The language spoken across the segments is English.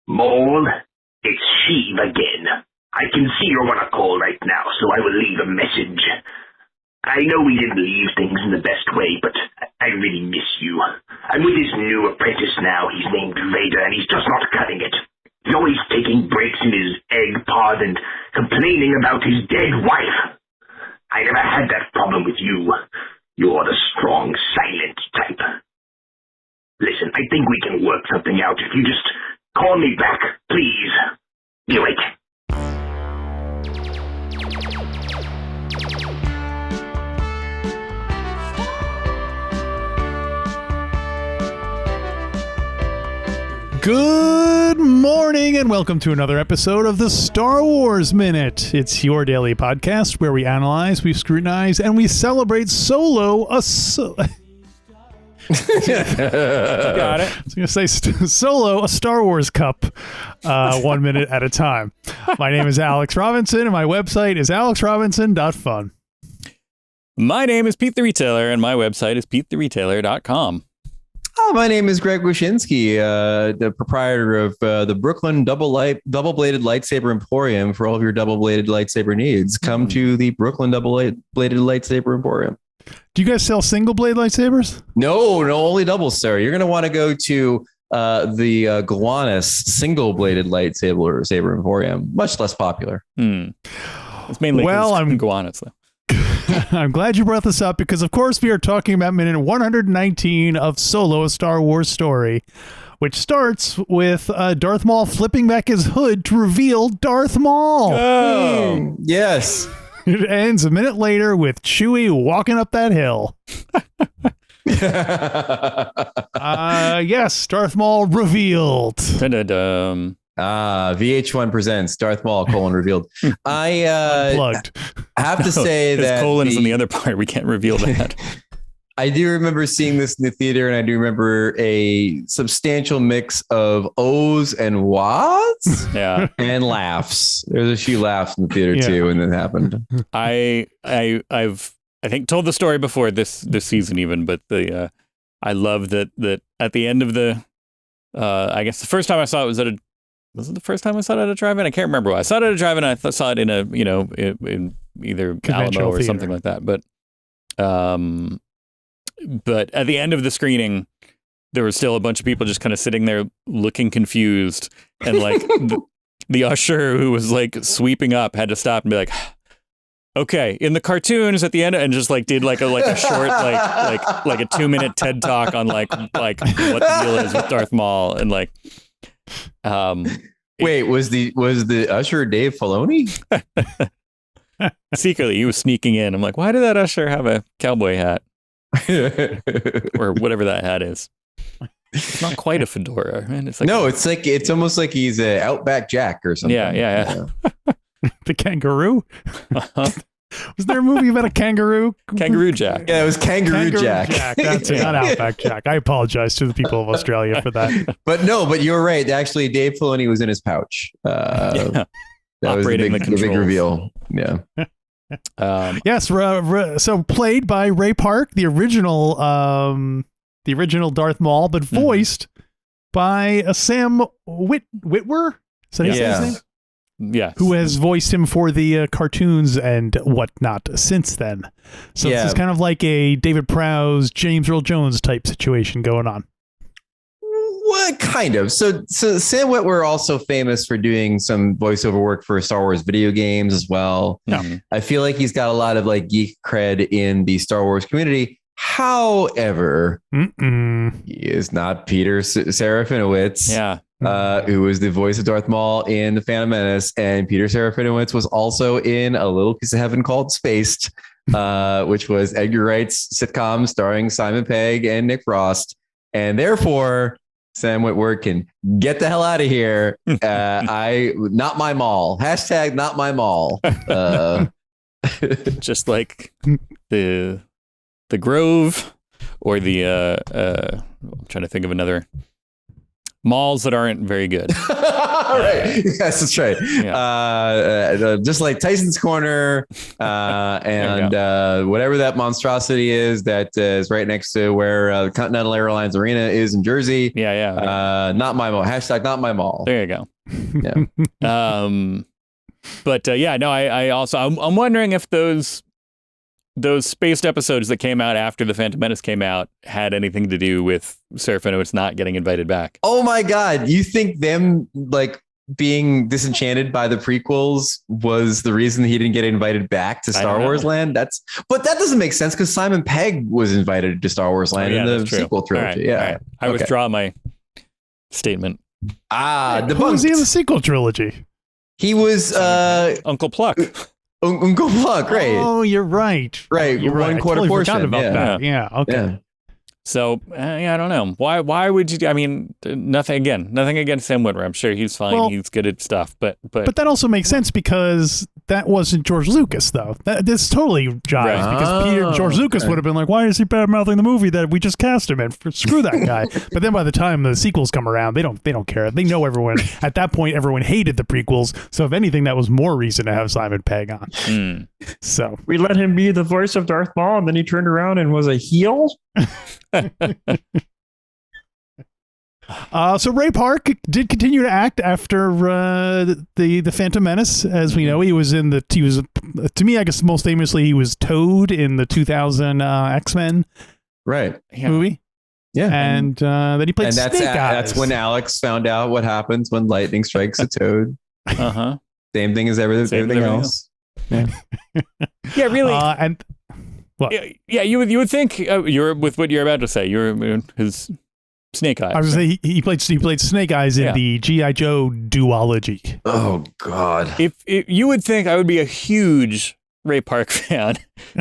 Maul, it's Sheev again. I can see you're on a call right now, so I will leave a message. I know we didn't leave things in the best way, but I really miss you. I'm with his new apprentice now. He's named Vader, and he's just not cutting it. He's always taking breaks in his egg pod and complaining about his dead wife. I never had that problem with you. You're the strong, silent type. Listen, I think we can work something out if you just call me back, please. Do it. Good morning and welcome to another episode of the Star Wars Minute. It's your daily podcast where we analyze, we scrutinize, and we celebrate Solo, a Got it. I was going to say Solo, a Star Wars Cup, 1 minute at a time. My name is Alex Robinson, and my website is alexrobinson.fun. My name is Pete the Retailer, and my website is petetheretailer.com. My name is Greg Wyshynski, the proprietor of the Brooklyn double-bladed lightsaber emporium for all of your double-bladed lightsaber needs. Come to the Brooklyn double-bladed lightsaber emporium. Do you guys sell single-blade lightsabers? No, only doubles, sir. You're going to want to go to the Gowanus single-bladed lightsaber emporium. Much less popular. It's mainly I'm Gowanus, though. I'm glad you brought this up because, of course, we are talking about minute 119 of Solo, a Star Wars story, which starts with Darth Maul flipping back his hood to reveal Darth Maul. Oh, yes. It ends a minute later with Chewie walking up that hill. Yes, Darth Maul revealed. Dun-dun-dun. VH1 presents Darth Maul, revealed. I Unplugged. have to say that colon's in the other part. We can't reveal that. I do remember seeing this in the theater, and I do remember a substantial mix of ohs and wahs, and laughs. There's a few laughs in the theater too when that happened. I've I think told the story before this season even, but I love that at the end of the I guess the first time I saw it was it the first time I saw it at a drive-in? I can't remember. I saw it at a drive-in. I saw it in a in either Alamo or something like that. But at the end of the screening, there was still a bunch of people just kind of sitting there looking confused, and like the usher who was like sweeping up had to stop and be like, okay, in the cartoons at the end, and just like did like a short like a 2-minute TED talk on like what the deal is with Darth Maul, and like wait, was the usher Dave Filoni? Secretly he was sneaking in. I'm like, why did that usher have a cowboy hat or whatever that hat is? It's not quite a fedora, man. It's like it's almost like he's a Outback Jack or something. Yeah. The kangaroo? Was there a movie about a kangaroo? Kangaroo Jack. Yeah, it was Kangaroo Jack. That's not Outback Jack. I apologize to the people of Australia for that. But you're right. Actually, Dave Filoni was in his pouch. That operating was the big reveal. Yeah. Yes. So played by Ray Park, the original Darth Maul, but voiced by Sam Witwer. Is that his name? Yes. Who has voiced him for the cartoons and whatnot since then. So this is kind of like a David Prowse, James Earl Jones type situation going on. What kind of? So Sam Witwer also famous for doing some voiceover work for Star Wars video games as well. Yeah. I feel like he's got a lot of like geek cred in the Star Wars community. However, he is not Peter Serafinowicz. Yeah. Who was the voice of Darth Maul in The Phantom Menace, and Peter Serafinowicz was also in A Little Piece of Heaven Called Spaced, which was Edgar Wright's sitcom starring Simon Pegg and Nick Frost, and therefore Sam Witwer can get the hell out of here. Not my Maul. # not my Maul. Just like the Grove or the I'm trying to think of another Malls that aren't very good. Right. Yes, that's right. Yeah. Just like Tyson's Corner and whatever that monstrosity is that is right next to where Continental Airlines Arena is in Jersey. Yeah. Not my mall. Hashtag not my mall. There you go. Yeah. But I also I'm wondering if those spaced episodes that came out after the Phantom Menace came out had anything to do with Serafinowicz not getting invited back. Oh my God. You think them like being disenchanted by the prequels was the reason he didn't get invited back to Star Wars Land? But that doesn't make sense because Simon Pegg was invited to Star Wars Land in the sequel trilogy. All right. I withdraw my statement. Who was he in the sequel trilogy? He was Uncle Pluck. Uncle Pluck, right? Oh, you're right. Right, you're right. 1/4 I totally portion. forgot about that. Yeah. Okay. Yeah. So I don't know why would you? I mean, nothing against Sam Witwer. I'm sure he's fine. Well, he's good at stuff, but that also makes sense because that wasn't George Lucas though. This totally jives because George Lucas would have been like, "Why is he bad mouthing the movie that we just cast him in? Screw that guy." But then by the time the sequels come around, they don't care. They know everyone at that point. Everyone hated the prequels, so if anything, that was more reason to have Simon Pegg on. So we let him be the voice of Darth Maul, and then he turned around and was a heel. So Ray Park did continue to act after the Phantom Menace, as we know. He was to me, I guess most famously, he was Toad in the 2000 X-Men movie. Yeah, and then he played Snake Eyes. That's when Alex found out what happens when lightning strikes a toad. Same thing as everything else. Yeah, really. And what? Yeah, you would think you're with what you're about to say. You're his Snake Eyes. I was say he played Snake Eyes in the G.I. Joe duology. Oh God! If you would think I would be a huge Ray Park fan.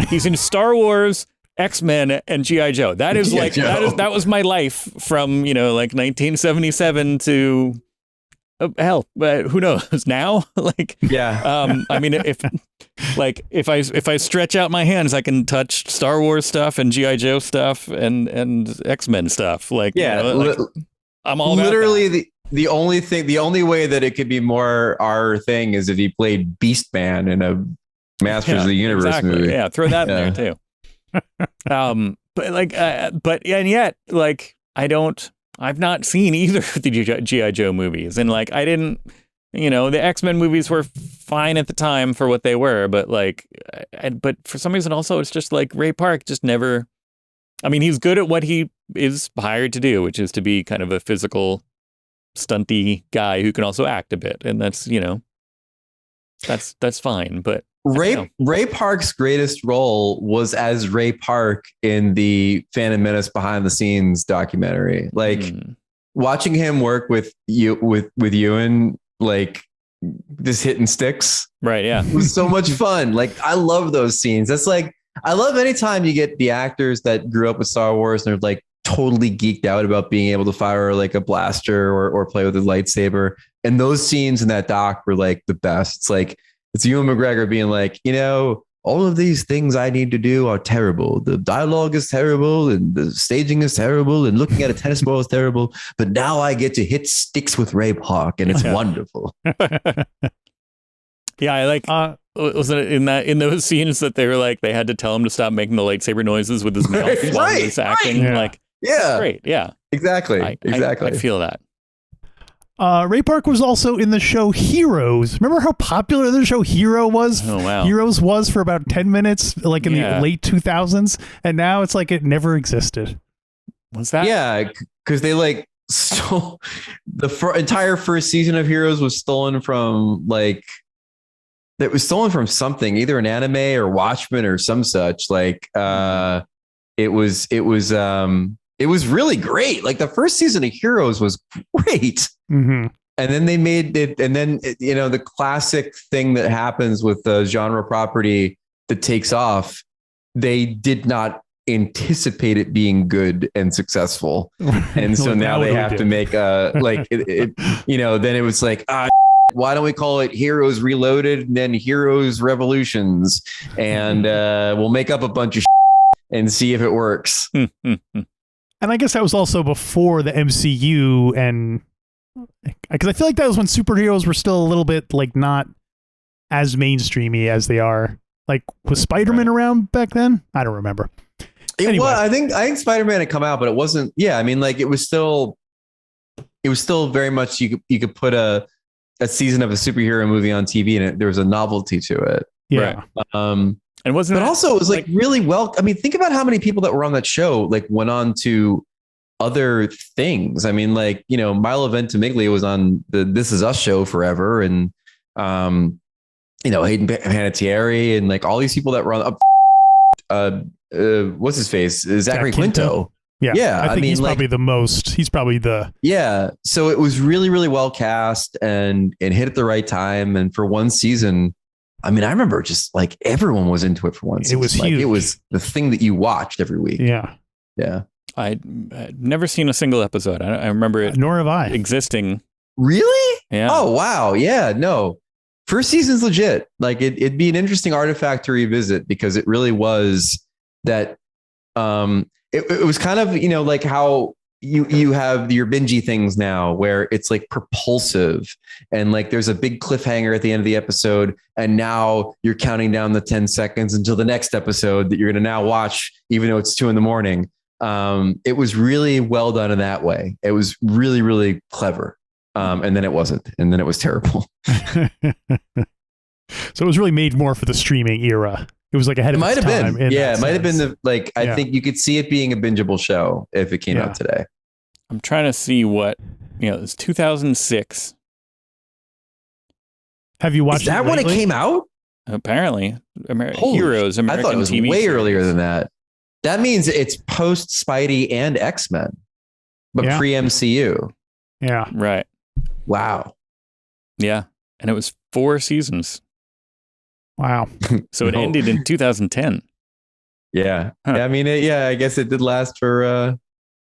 He's in Star Wars, X-Men, and G.I. Joe. That is like that was my life from 1977 to hell. Who knows now? I mean, if I stretch out my hands, I can touch Star Wars stuff and G.I. Joe stuff and X-Men stuff. I'm all literally about that. the only way that it could be more our thing is if he played Beast Man in a Masters of the Universe movie. Yeah, throw that in there too. And yet I've not seen either of the G.I. Joe movies, and I didn't. The X-Men movies were fine at the time for what they were, but but for some reason also it's just Ray Park just never. I mean, he's good at what he is hired to do, which is to be kind of a physical, stunty guy who can also act a bit, and that's that's fine. But Ray Park's greatest role was as Ray Park in the Phantom Menace behind the scenes documentary. Watching him work with Ewan. This hitting sticks. Right. Yeah. It was so much fun. I love those scenes. That's I love anytime you get the actors that grew up with Star Wars and they're totally geeked out about being able to fire a blaster or play with a lightsaber. And those scenes in that doc were the best. It's Ewan McGregor being all of these things I need to do are terrible. The dialogue is terrible and the staging is terrible and looking at a tennis ball is terrible. But now I get to hit sticks with Ray Park and it's wonderful. Yeah, wasn't it in those scenes that they were they had to tell him to stop making the lightsaber noises with his mouth while he was acting? Right. Yeah. Great. Yeah. Exactly. I feel that. Ray Park was also in the show Heroes. Remember how popular the show Hero was? Oh, wow. Heroes was for about 10 minutes, in the late 2000s, and now it's it never existed. What's that? Yeah, because they stole the entire first season of Heroes was stolen from it was stolen from something, either an anime or Watchmen or some such. It was really great. The first season of Heroes was great. Mm-hmm. And then they made it. And then, the classic thing that happens with the genre property that takes off, they did not anticipate it being good and successful. And so now they have to make then it was why don't we call it Heroes Reloaded and then Heroes Revolutions? And we'll make up a bunch of and see if it works. And I guess that was also before the MCU and Because I feel like that was when superheroes were still a little bit like not as mainstreamy as they are. Like, was Spider-Man around back then? I don't remember. Anyway. I think Spider-Man had come out, but it wasn't. Yeah, I mean, like it was still very much you could put a season of a superhero movie on TV and there was a novelty to it. Yeah. Right. And wasn't but also it was like really well. I mean, think about how many people that were on that show like went on to other things. I mean, like, you know, Milo Ventimiglia was on the This Is Us show forever, and you know, Hayden Panettiere and like all these people that were on what's his face? Zachary Quinto. Yeah. I think he's probably the most. He's probably the. Yeah. So it was really, really well cast and hit at the right time. And for one season, I mean, I remember just like everyone was into it for one season. It was like, huge. It was the thing that you watched every week. Yeah. Yeah. I'd never seen a single episode. I remember it. Nor have I. Existing. Really? Yeah. Oh, wow. Yeah. No. First season's legit. Like it'd be an interesting artifact to revisit because it really was that. It was kind of, you know, like how you have your bingey things now where it's like propulsive and like there's a big cliffhanger at the end of the episode. And now you're counting down the 10 seconds until the next episode that you're going to now watch, even though it's 2 a.m. It was really well done in that way. It was really, really clever. And then it wasn't. And then it was terrible. So it was really made more for the streaming era. It was like ahead of its time. It might have been. Yeah, it might have been I think you could see it being a bingeable show if it came out today. I'm trying to see what, you know, it's 2006. Have you watched Is that when it came out? Apparently. Heroes, American I thought it was TV way series. earlier than that. That means it's post Spidey and X-Men, but pre MCU. Yeah. Right. Wow. Yeah. And it was 4 seasons. Wow. So it ended in 2010. Yeah. Huh. I mean, I guess it did last for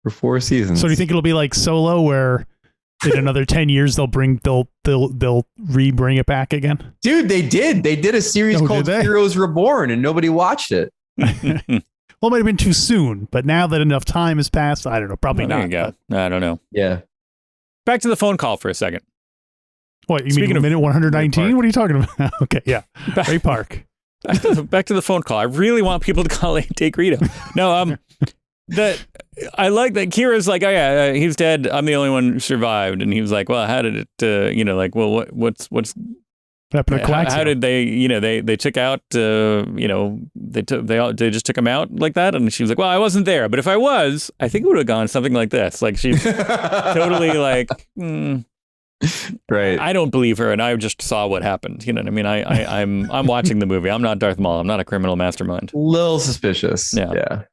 4 seasons. So do you think it'll be like Solo, where in another 10 years they'll re-bring it back again? Dude, they did a series called Heroes Reborn, and nobody watched it. Well, it might have been too soon, but now that enough time has passed, I don't know. Probably not. There you go. I don't know. Yeah. Back to the phone call for a second. What, you mean minute 119? What are you talking about? Okay, yeah. Ray Park. Back to the phone call. I really want people to call Take Rito. No, I like that Kira's like, oh yeah, he's dead. I'm the only one who survived. And he was like, well, how did it, you know, like, well, what's happened to how did they, you know, they took out, you know, they just took him out like that. And she was like, well, I wasn't there, but if I was, I think it would have gone something like this. Like she's totally like, right. I don't believe her, and I just saw what happened. You know what I mean? I'm watching the movie. I'm not Darth Maul. I'm not a criminal mastermind. Little suspicious. Yeah.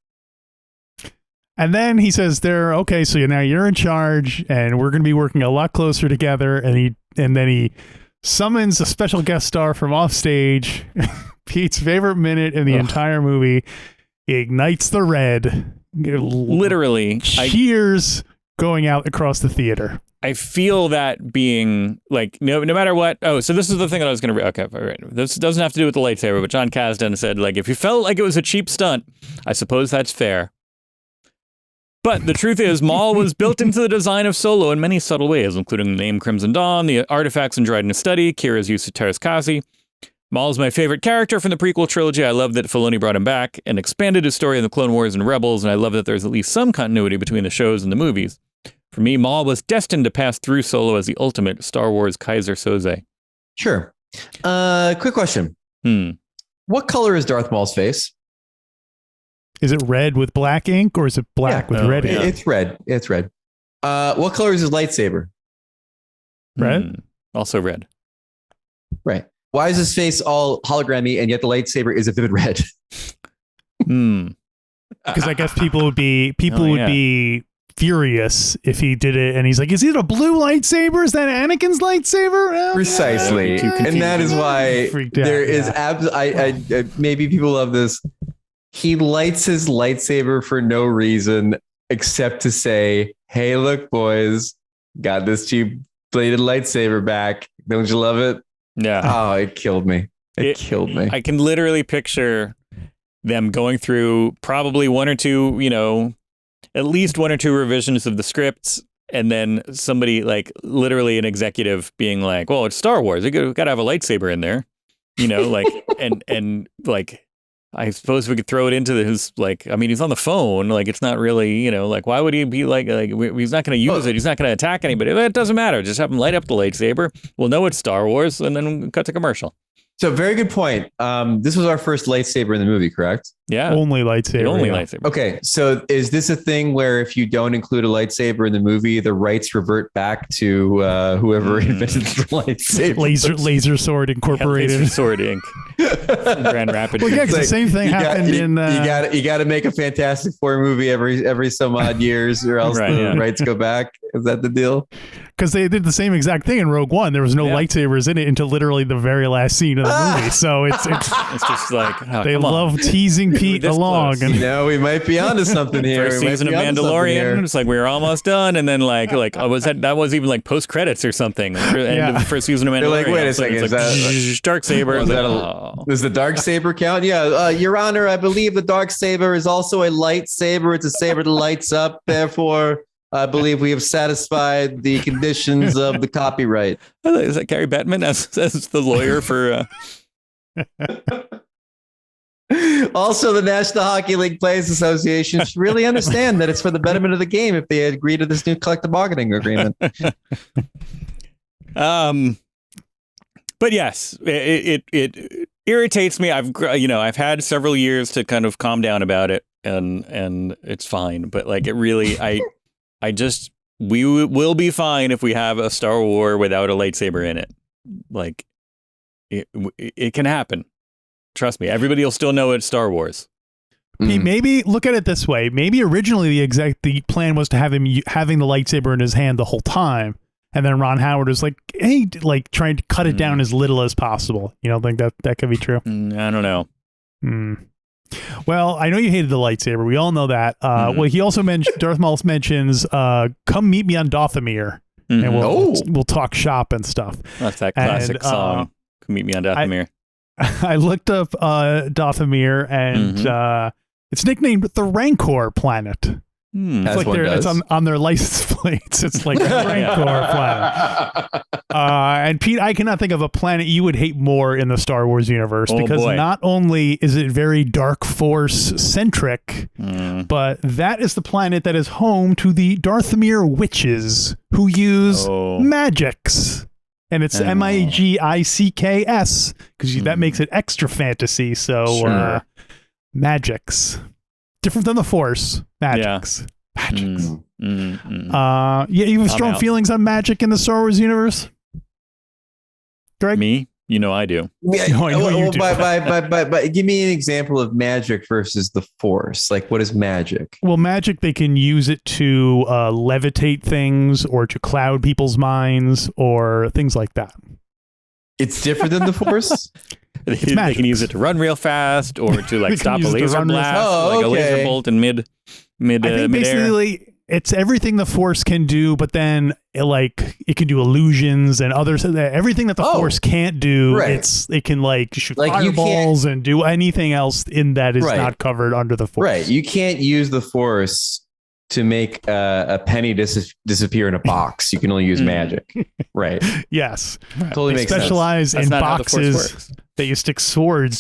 And then he says, okay, so now you're in charge, and we're going to be working a lot closer together. And then he summons a special guest star from offstage, Pete's favorite minute in the entire movie. He ignites the red. Literally. Cheers going out across the theater. I feel that being like, no matter what. Oh, so this is the thing that I was going to. Okay, all right. This doesn't have to do with the lightsaber, but John Kasdan said, like, if you felt like it was a cheap stunt, I suppose that's fair. But the truth is, Maul was built into the design of Solo in many subtle ways, including the name Crimson Dawn, the artifacts in Dryden's study, Kira's use of Teräs Käsi. Maul is my favorite character from the prequel trilogy. I love that Filoni brought him back and expanded his story in the Clone Wars and Rebels, and I love that there's at least some continuity between the shows and the movies. For me, Maul was destined to pass through Solo as the ultimate Star Wars Kaiser Soze. Sure. Quick question. What color is Darth Maul's face? Is it red with black ink, or is it black with red ink? It's red. It's red. What color is his lightsaber? Red. Also red. Right. Why is his face all hologrammy and yet the lightsaber is a vivid red? Because I guess people would be furious if he did it, and he's like, "Is it a blue lightsaber? Is that Anakin's lightsaber?" Precisely, and that is why there is maybe people love this. He lights his lightsaber for no reason except to say, "Hey, look, boys, got this cheap bladed lightsaber back. Don't you love it?" Yeah. Oh, it killed me. It killed me. I can literally picture them going through probably one or two, you know, at least one or two revisions of the scripts and then somebody like literally an executive being like, "Well, it's Star Wars. We got to have a lightsaber in there," like and like. I suppose we could throw it into his, like, I mean, he's on the phone. Like, it's not really, like, why would he be like he's not going to use it. He's not going to attack anybody. It doesn't matter. Just have him light up the lightsaber. We'll know it's Star Wars, and then cut to commercial. So very good point. This was our first lightsaber in the movie, correct? Yeah. Only lightsaber. The only lightsaber. Okay. So is this a thing where if you don't include a lightsaber in the movie, the rights revert back to whoever invented the lightsaber? Laser Sword Incorporated. Yeah, Laser Sword Inc. Grand Rapids. Well, yeah, 'cause the same thing happened in. You got to make a Fantastic Four movie every some odd years, or else the rights go back. Is that the deal? Because they did the same exact thing in Rogue One. There was no lightsabers in it until literally the very last scene of the movie. So it's just like they love teasing Pete along. And we might be onto something here. First season of Mandalorian. It's like we were almost done, and then like that was even like post credits or something. End of the first season of Mandalorian. They're like, wait a second, it's like dark saber. Does the dark saber count? Yeah, Your Honor, I believe the dark saber is also a lightsaber. It's a saber that lights up. Therefore, I believe we have satisfied the conditions of the copyright. Is that Gary Bettman as the lawyer for? Also, the National Hockey League Players Association should really understand that it's for the betterment of the game if they agree to this new collective bargaining agreement. But yes, it irritates me. I've had several years to kind of calm down about it, and it's fine. But like, it really, we will be fine if we have a Star Wars without a lightsaber in it. Like, it can happen. Trust me, everybody will still know it's Star Wars. Maybe look at it this way. Maybe originally the plan was to have him having the lightsaber in his hand the whole time, and then Ron Howard was like, "Hey," like trying to cut it down as little as possible. You don't think that could be true? I don't know. Well, I know you hated the lightsaber. We all know that. Well, he also mentioned Darth Maul mentions, "Come meet me on Dathomir, and we'll talk shop and stuff." That's that classic song. Come meet me on Dathomir. I looked up Dathomir, and it's nicknamed the Rancor planet. It's like it's on their license plates. It's like the Rancor planet. And Pete, I cannot think of a planet you would hate more in the Star Wars universe, because not only is it very Dark Force centric, but that is the planet that is home to the Dathomir witches who use magics. And it's MAGICKS, because that makes it extra fantasy. So magics. Different than the Force. Magics. Yeah. Magics. You have strong feelings on magic in the Star Wars universe? Greg? Me? I do. Yeah, I know you do. But give me an example of magic versus the Force. Like, what is magic? Well, magic, they can use it to levitate things, or to cloud people's minds, or things like that. It's different than the Force? They can use it to run real fast, or to like stop a laser blast, a laser bolt in mid. I think basically it's everything the Force can do, but then it can do illusions and others. Everything that the Force can't do, it can shoot fireballs and do anything else in that is not covered under the Force. Right, you can't use the Force to make a penny disappear in a box. You can only use magic. Right. Yes. Totally makes sense. Specialize in boxes that you stick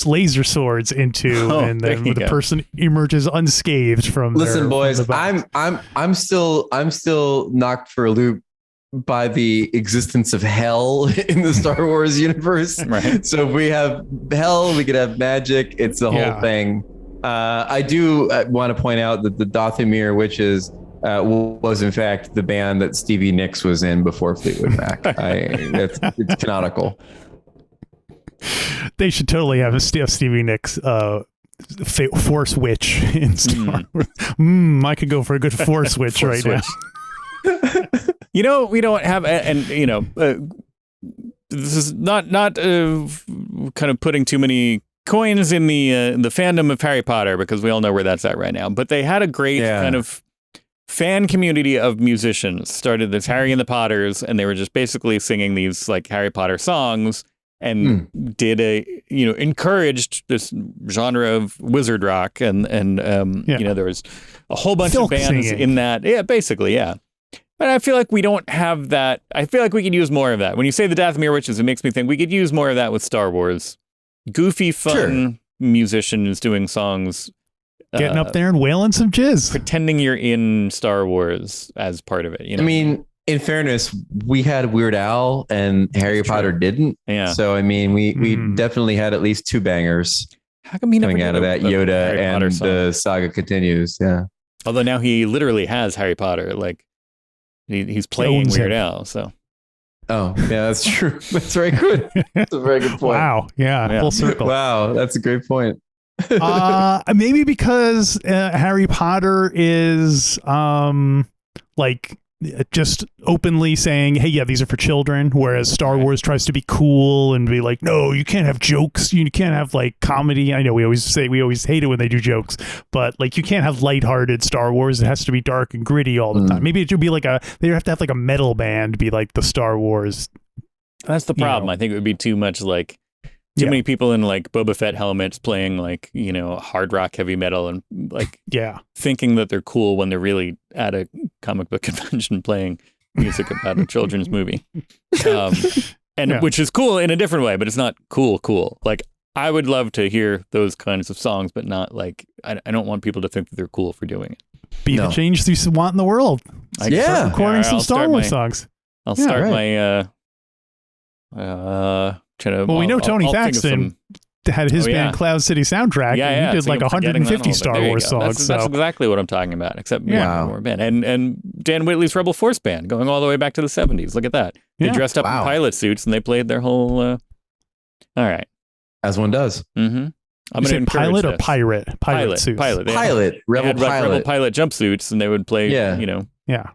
laser swords into, and then the person emerges unscathed from. Listen, boys, I'm still knocked for a loop by the existence of hell in the Star Wars universe. Right. So if we have hell, we could have magic. It's the whole thing. I do want to point out that the Dathomir Witches was in fact the band that Stevie Nicks was in before Fleetwood Mac. It's canonical. They should totally have a Stevie Nicks Force Witch in Star Wars. I could go for a good Force Witch right now. We don't have, this is not kind of putting too many coins in the fandom of Harry Potter, because we all know where that's at right now. But they had a great kind of fan community of musicians. Started this Harry and the Potters, and they were just basically singing these like Harry Potter songs, and did encouraged this genre of wizard rock, and there was a whole bunch of bands in that. Yeah, basically, yeah. But I feel like we don't have that. I feel like we could use more of that. When you say the Dathomir Witches, it makes me think we could use more of that with Star Wars. Goofy, fun musicians doing songs. Getting up there and wailing some jizz. Pretending you're in Star Wars as part of it. You know? I mean, in fairness, we had Weird Al and Harry Potter didn't. Yeah. So, I mean, we definitely had at least 2 bangers How come he never coming did out of that Yoda and the saga continues. Yeah. Although now he literally has Harry Potter. Like, he's playing Weird Al, so. Oh, yeah, that's true. That's very good. That's a very good point. Wow. Yeah. Full circle. Wow. That's a great point. Maybe because Harry Potter is like just openly saying, hey, yeah, these are for children, whereas Star Wars tries to be cool and be like, no, you can't have jokes, you can't have like comedy. I know we always hate it when they do jokes, but like you can't have lighthearted Star Wars. It has to be dark and gritty all the time. Maybe it should be like they have to have like a metal band be like the Star Wars. That's the problem. I think it would be too much like too many people in like Boba Fett helmets playing like, you know, hard rock, heavy metal and like thinking that they're cool when they're really at a comic book convention playing music about a children's movie. Which is cool in a different way, but it's not cool. Like I would love to hear those kinds of songs, but not like, I don't want people to think that they're cool for doing it. Be the change you want in the world. Start recording some Star Wars songs. I'll start my, we know Tony Thaxton had his band Cloud City Soundtrack. And he did like 150 Star Wars songs. That's exactly what I'm talking about, except more band. And Dan Whitley's Rebel Force Band, going all the way back to the 70s. Look at that. They dressed up in pilot suits and they played their whole. All right. As one does. Mm-hmm. I'm going to encourage pilot or pirate? Pilot suits. Pilot. Rebel pilot jumpsuits and they would play, you know. Yeah.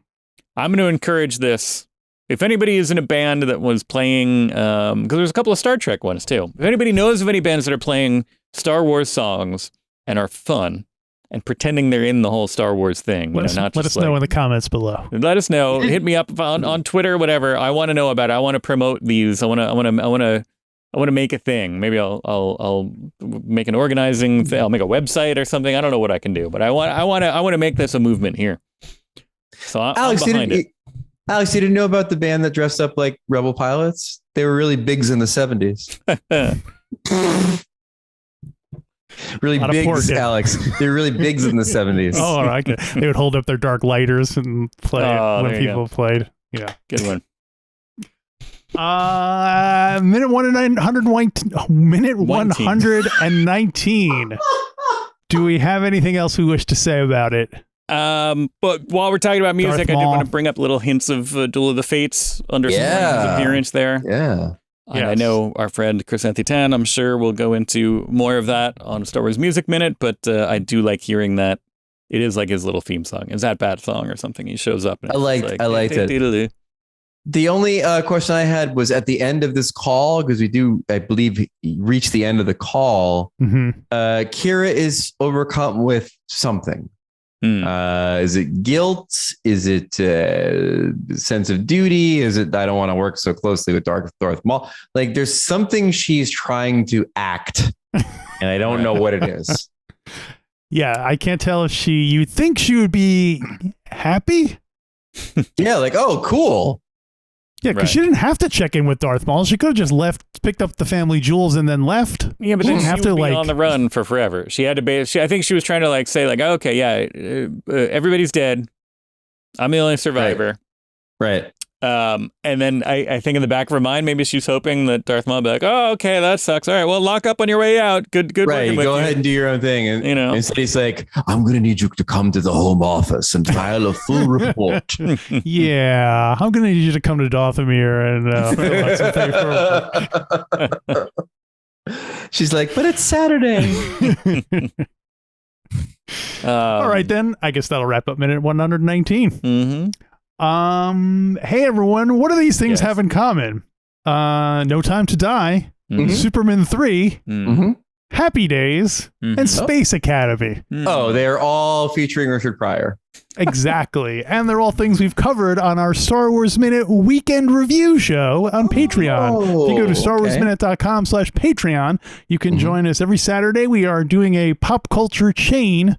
I'm going to encourage this. If anybody is in a band that was playing, because there's a couple of Star Trek ones too. If anybody knows of any bands that are playing Star Wars songs and are fun and pretending they're in the whole Star Wars thing, let us know in the comments below. Let us know. Hit me up on Twitter, whatever. I want to know about it. I want to promote these. I want to make a thing. Maybe I'll make an organizing thing. I'll make a website or something. I don't know what I can do, but I want to make this a movement here. So I'm behind it. Alex, you didn't know about the band that dressed up like rebel pilots? They were really bigs in the 70s. Really bigs, Alex. They were really bigs in the 70s. Oh, I get it. They would hold up their dark lighters and play when people played. Yeah. Good one. Minute 119. Do we have anything else we wish to say about it? But while we're talking about music, I did want to bring up little hints of Duel of the Fates under someone's appearance there. Yeah. And I know our friend Chris Anthitan, I'm sure, will go into more of that on Star Wars Music Minute, but I do like hearing that it is like his little theme song. Is that Bat Song or something? He shows up. And I liked it. The only question I had was at the end of this call, because we do, I believe, reach the end of the call. Kira is overcome with something. Is it guilt? Is it sense of duty? Is it I don't want to work so closely with Darth Maul? Like there's something she's trying to act, and I don't know what it is. Yeah, I can't tell if you'd think she would be happy. Yeah, like, oh, cool. Yeah, because she didn't have to check in with Darth Maul. She could have just left, picked up the family jewels, and then left. Yeah, but then she have to be on the run for forever. She had to I think she was trying to say okay, yeah, everybody's dead. I'm the only survivor. Right. And then I think in the back of her mind, maybe she's hoping that Darth Maul will be like, oh, okay, that sucks. All right, well, lock up on your way out. Good. Right, go ahead and do your own thing. And instead he's like, I'm going to need you to come to the Home Office and file a full report. Yeah, I'm going to need you to come to Dathomir and fill out some paperwork. She's like, but it's Saturday. All right, then. I guess that'll wrap up minute 119. Mm-hmm. Hey everyone, what do these things have in common? No Time to Die, Superman 3, Happy Days, and Space Academy. Oh, they're all featuring Richard Pryor. Exactly. And they're all things we've covered on our Star Wars Minute weekend review show on Patreon. If you go to StarWarsMinute.com/Patreon, you can join us every Saturday. We are doing a pop culture chain.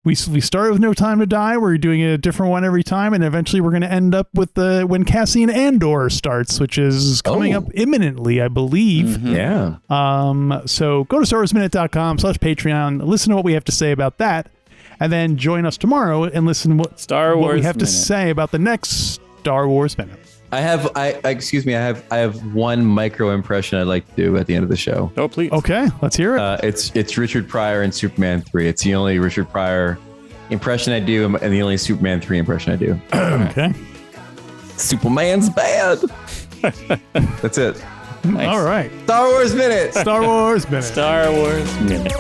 we started with No Time to Die. We're doing a different one every time, and eventually we're going to end up with when Cassian Andor starts, which is coming up imminently, I believe. Yeah. So go to StarWarsMinute.com/Patreon. Listen to what we have to say about that, and then join us tomorrow and listen what we have to say about the next Star Wars Minute. I have one micro impression I'd like to do at the end of the show. Oh, please. Okay, let's hear it. It's Richard Pryor in Superman 3. It's the only Richard Pryor impression I do and the only Superman 3 impression I do. Okay. Superman's bad. That's it. Nice. All right. Star Wars Minute. Star Wars Minute. Star Wars Minute.